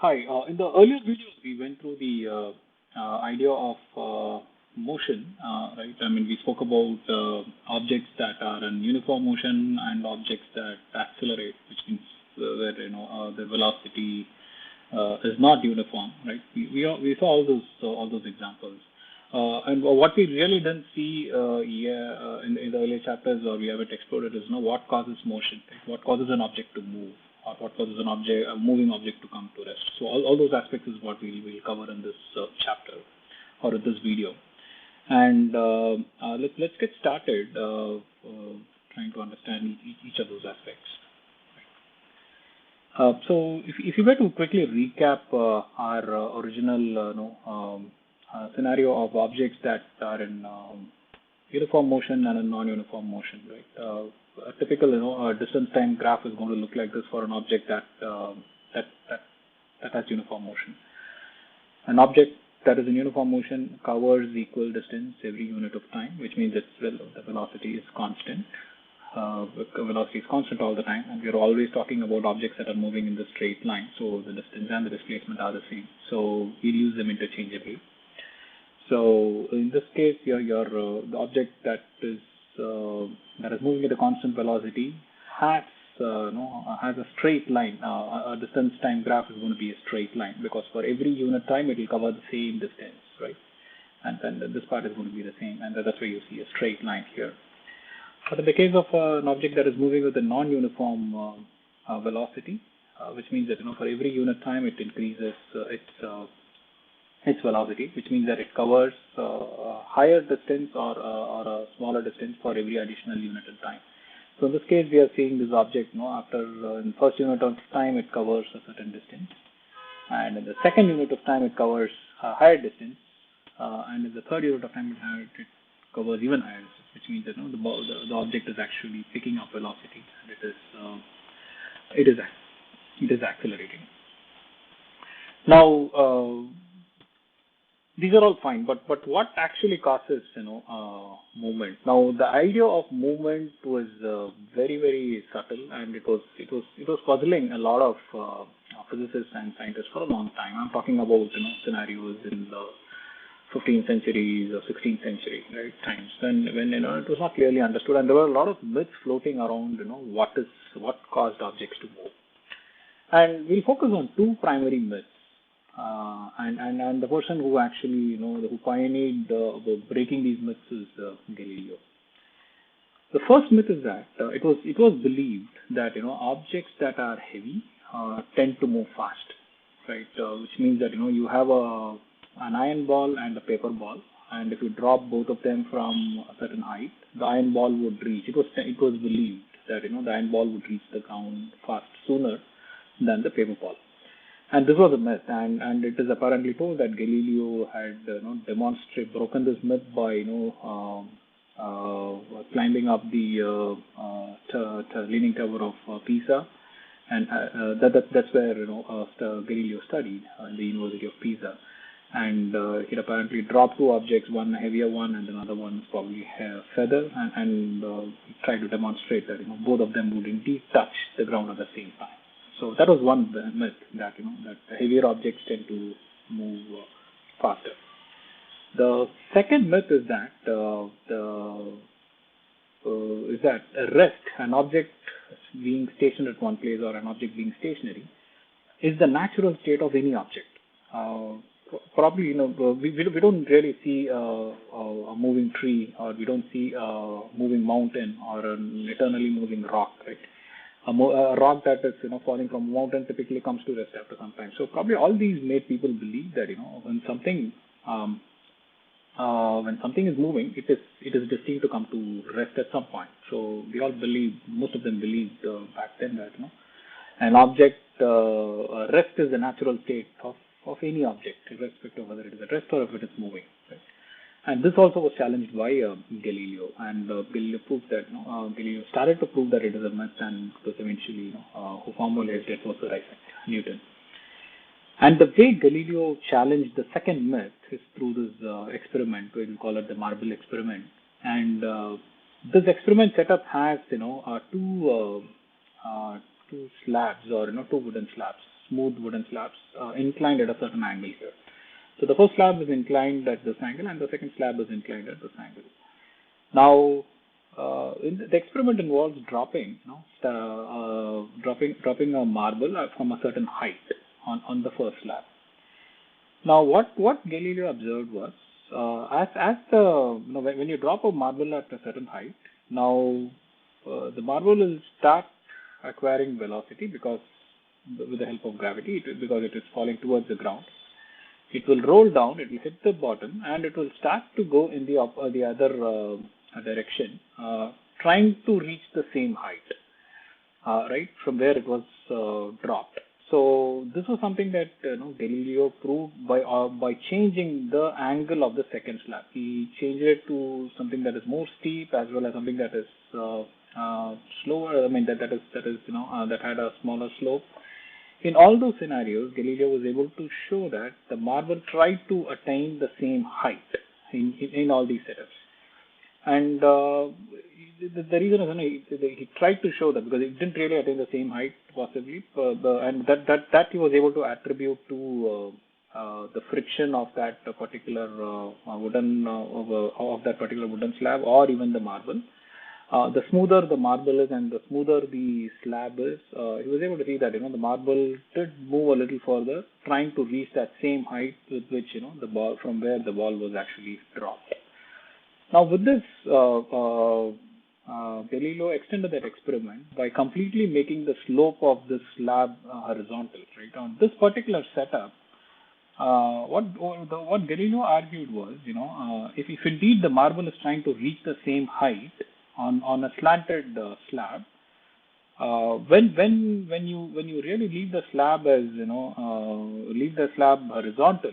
Hi. In the earlier videos, we went through the idea of motion, right? I mean, we spoke about objects that are in uniform motion and objects that accelerate, which means where the velocity is not uniform, right? We saw all those examples. And what we really didn't see in the earlier chapters, or we haven't explored, is what causes motion, right? What causes an object to move, or what causes a moving object to come to rest. So all those aspects is what we will cover in this chapter or in this video. And let's get started trying to understand each of those aspects. So if you were to quickly recap our original scenario of objects that are in uniform motion and in non-uniform motion, right? A typical distance time graph is going to look like this for an object that that has uniform motion. An object that is in uniform motion covers equal distance every unit of time, which means the velocity is constant. Velocity is constant all the time, and we're always talking about objects that are moving in the straight line, so the distance and the displacement are the same. So we'll use them interchangeably. So in this case, the object that is moving at a constant velocity has has a straight line. A distance time graph is going to be a straight line because for every unit time it will cover the same distance, right? And then this part is going to be the same, and that's why you see a straight line here. But in the case of an object that is moving with a non-uniform velocity, which means that for every unit time it increases its velocity, which means that it covers a higher distance or a smaller distance for every additional unit in time. So in this case, we are seeing this object. After in first unit of time, it covers a certain distance, and in the second unit of time, it covers a higher distance, and in the third unit of time, it covers even higher distance, which means that the object is actually picking up velocity, and it is accelerating. Now, these are all fine, but what actually causes movement? Now, the idea of movement was very subtle, and it was puzzling a lot of physicists and scientists for a long time. I'm talking about scenarios in the 15th century or 16th century, right, times when it was not clearly understood, and there were a lot of myths floating around. What caused objects to move, and we'll focus on two primary myths. And the person who actually, who pioneered breaking these myths is Galileo. The first myth is that it was believed that objects that are heavy tend to move fast, right? Which means that you have an iron ball and a paper ball, and if you drop both of them from a certain height, the iron ball would reach. It was believed that the iron ball would reach the ground fast sooner than the paper ball. And this was a myth, and it is apparently told that Galileo had broken this myth by climbing up the Leaning Tower of Pisa, and that's where Galileo studied in the University of Pisa, and he apparently dropped two objects, one a heavier one and another one is probably a feather, and tried to demonstrate that both of them would indeed touch the ground at the same time. So that was one myth, that that heavier objects tend to move faster. The second myth is that rest, an object being stationed at one place or an object being stationary, is the natural state of any object. Probably we don't really see a moving tree, or we don't see a moving mountain or an eternally moving rock, right? A rock that is falling from a mountain typically comes to rest after some time. So probably all these made people believe that when something is moving, it is destined to come to rest at some point. So we all believe, most of them believed back then that an object rest is the natural state of any object, irrespective of whether it is at rest or if it is moving. Right? And this also was challenged by Galileo, and Galileo proved that Galileo started to prove that it is a myth, and it was eventually who formulated it was Sir Isaac Newton. And the way Galileo challenged the second myth is through this experiment. We will call it the marble experiment. And this experiment setup has two slabs, or two wooden slabs, smooth wooden slabs inclined at a certain angle here. So the first slab is inclined at this angle, and the second slab is inclined at this angle. Now, the experiment involves dropping a marble from a certain height on the first slab. Now, what Galileo observed was, when you drop a marble at a certain height, now the marble will start acquiring velocity because with the help of gravity, because it is falling towards the ground. It will roll down, it will hit the bottom, and it will start to go in the other direction, trying to reach the same height, right, from where it was dropped. So this was something that Galileo proved by changing the angle of the second slab. He changed it to something that is more steep, as well as something that is slower. I mean that had a smaller slope. In all those scenarios, Galileo was able to show that the marble tried to attain the same height in all these setups. And the reason is he tried to show that because it didn't really attain the same height possibly, and that he was able to attribute to the friction of that particular of that particular wooden slab, or even the marble. The smoother the marble is and the smoother the slab is, he was able to see that the marble did move a little further, trying to reach that same height with which the ball, from where the ball was actually dropped. Now, with this, Galileo extended that experiment by completely making the slope of this slab horizontal. Right on this particular setup, what Galileo argued was, if indeed the marble is trying to reach the same height on a slanted slab, when you really leave the slab horizontal,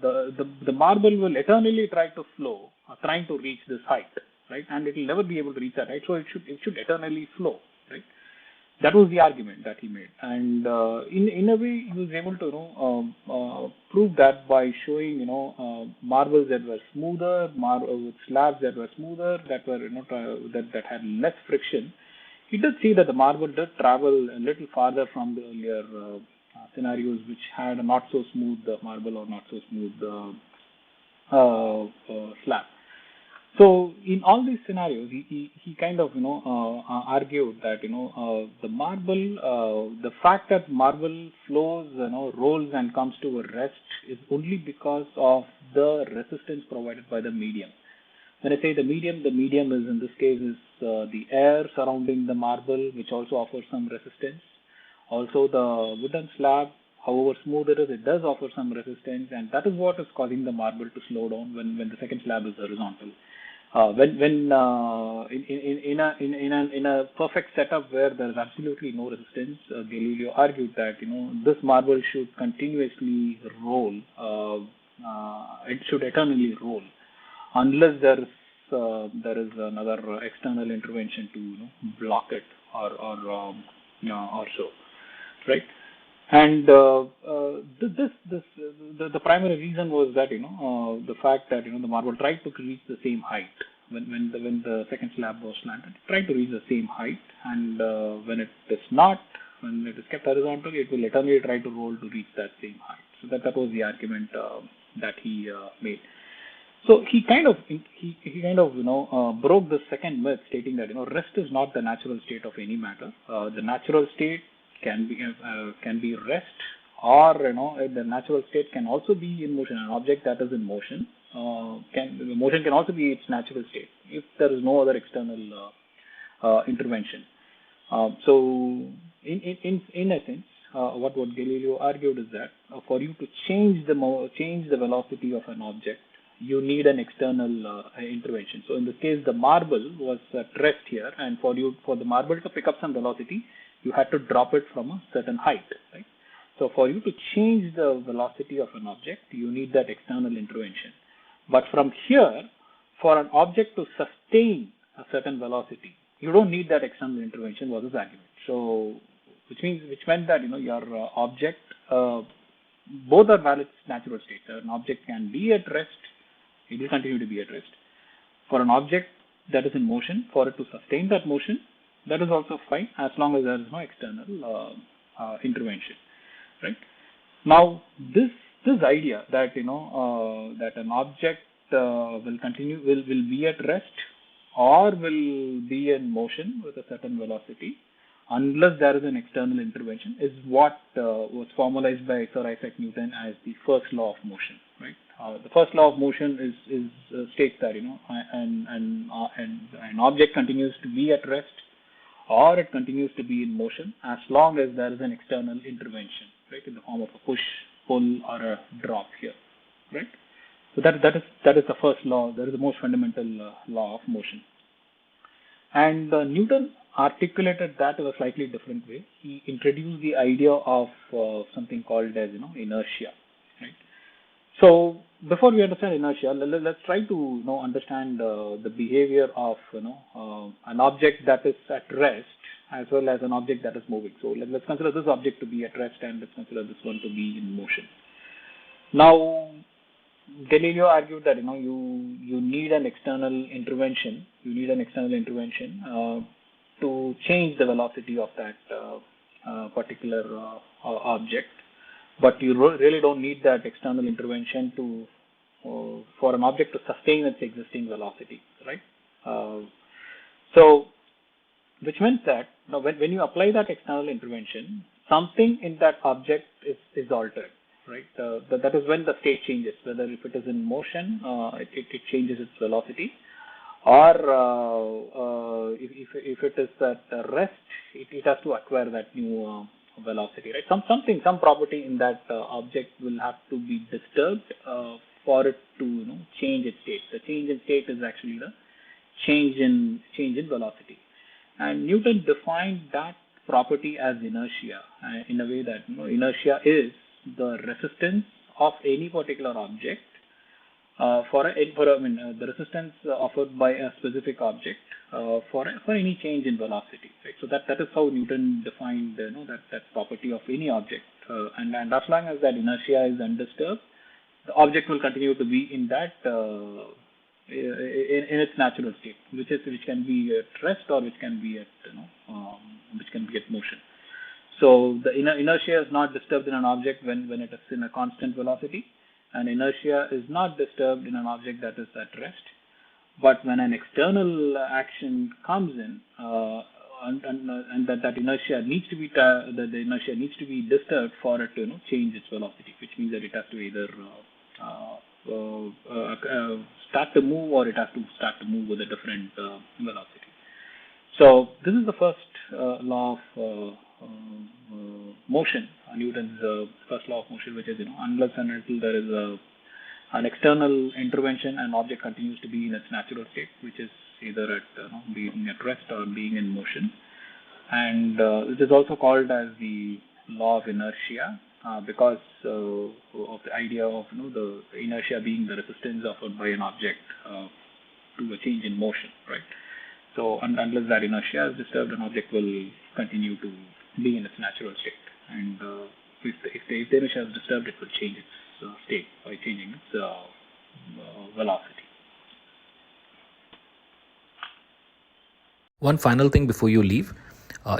the marble will eternally try to flow, trying to reach this height, right? And it will never be able to reach that height, so it should eternally flow, right? That was the argument that he made, and in a way he was able to prove that by showing marbles that were smoother, with slabs that were smoother, that were that had less friction. He did see that the marble did travel a little farther from the earlier scenarios, which had a not so smooth marble or not so smooth slab. So in all these scenarios, he kind of argued that the marble, the fact that marble flows, rolls and comes to a rest is only because of the resistance provided by the medium. When I say the medium is, in this case, is the air surrounding the marble, which also offers some resistance. Also, the wooden slab, however smooth it is, it does offer some resistance, and that is what is causing the marble to slow down when the second slab is horizontal. In a perfect setup where there is absolutely no resistance, Galileo argued that this marble should continuously roll. It should eternally roll, unless there is another external intervention to block it or so, right? And the primary reason was that the fact that the marble tried to reach the same height when the second slab was slanted, it tried to reach the same height, and when it is kept horizontal, it will eternally try to roll to reach that same height. So that was the argument that he made. So he kind of broke the second myth, stating that rest is not the natural state of any matter. The natural state can be rest, or the natural state can also be in motion. An object that is in motion motion can also be its natural state if there is no other external intervention. So in essence, what Galileo argued is that for you to change the velocity of an object, you need an external intervention. So in this case, the marble was at rest here, and for the marble to pick up some velocity, you had to drop it from a certain height, right? So for you to change the velocity of an object, you need that external intervention. But from here, for an object to sustain a certain velocity, you don't need that external intervention, was his argument. So which meant that your object, both are valid natural states. An object can be at rest. It will continue to be at rest. For an object that is in motion, for it to sustain that motion, that is also fine, as long as there is no external intervention. right? Now, this idea that that an object will be at rest or will be in motion with a certain velocity unless there is an external intervention is what was formalized by Sir Isaac Newton as the first law of motion, right? The first law of motion states that an object continues to be at rest or it continues to be in motion as long as there is an external intervention, right, in the form of a push, pull, or a drop here, right? So that is the first law. That is the most fundamental law of motion. And Newton articulated that in a slightly different way. He introduced the idea of something called as inertia, right? So before we understand inertia, let's try to understand the behavior of an object that is at rest as well as an object that is moving. So let's consider this object to be at rest and let's consider this one to be in motion. Now, Galileo argued that you need an external intervention. You need an external intervention to change the velocity of that particular object. But you really don't need that external intervention for an object to sustain its existing velocity, right? So, which means that when you apply that external intervention, something in that object is altered, right? That is when the state changes. Whether if it is in motion, it changes its velocity, or if it is at rest, it has to acquire that new velocity, right? Some property in that object will have to be disturbed for it to change its state. The change in state is actually the change in velocity, and Newton defined that property as inertia in a way that inertia is the resistance of any particular object the resistance offered by a specific object for any change in velocity, right? So that is how Newton defined that property of any object, and as long as that inertia is undisturbed, the object will continue to be in that in its natural state, which can be at rest or which can be at motion. So the inertia is not disturbed in an object when it is in a constant velocity, and inertia is not disturbed in an object that is at rest. But when an external action comes in, and that inertia needs to be the inertia needs to be disturbed for it to change its velocity, which means that it has to either start to move or it has to start to move with a different velocity. So this is the first law of motion, Newton's first law of motion, which is unless and until there is an external intervention, an object continues to be in its natural state, which is either at being at rest or being in motion. And it is also called as the law of inertia because of the idea of the inertia being the resistance offered by an object to a change in motion, right? So unless that inertia is disturbed, an object will continue to be in its natural state, and if the inertia is disturbed, it will change its state by changing its velocity. One final thing before you leave.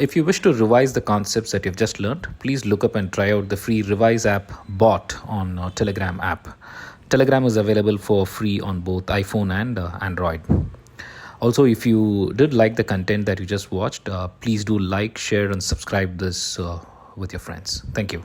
If you wish to revise the concepts that you've just learned, please look up and try out the free Revise app bot on Telegram app. Telegram is available for free on both iPhone and Android. Also, if you did like the content that you just watched, please do like, share, and subscribe this with your friends. Thank you.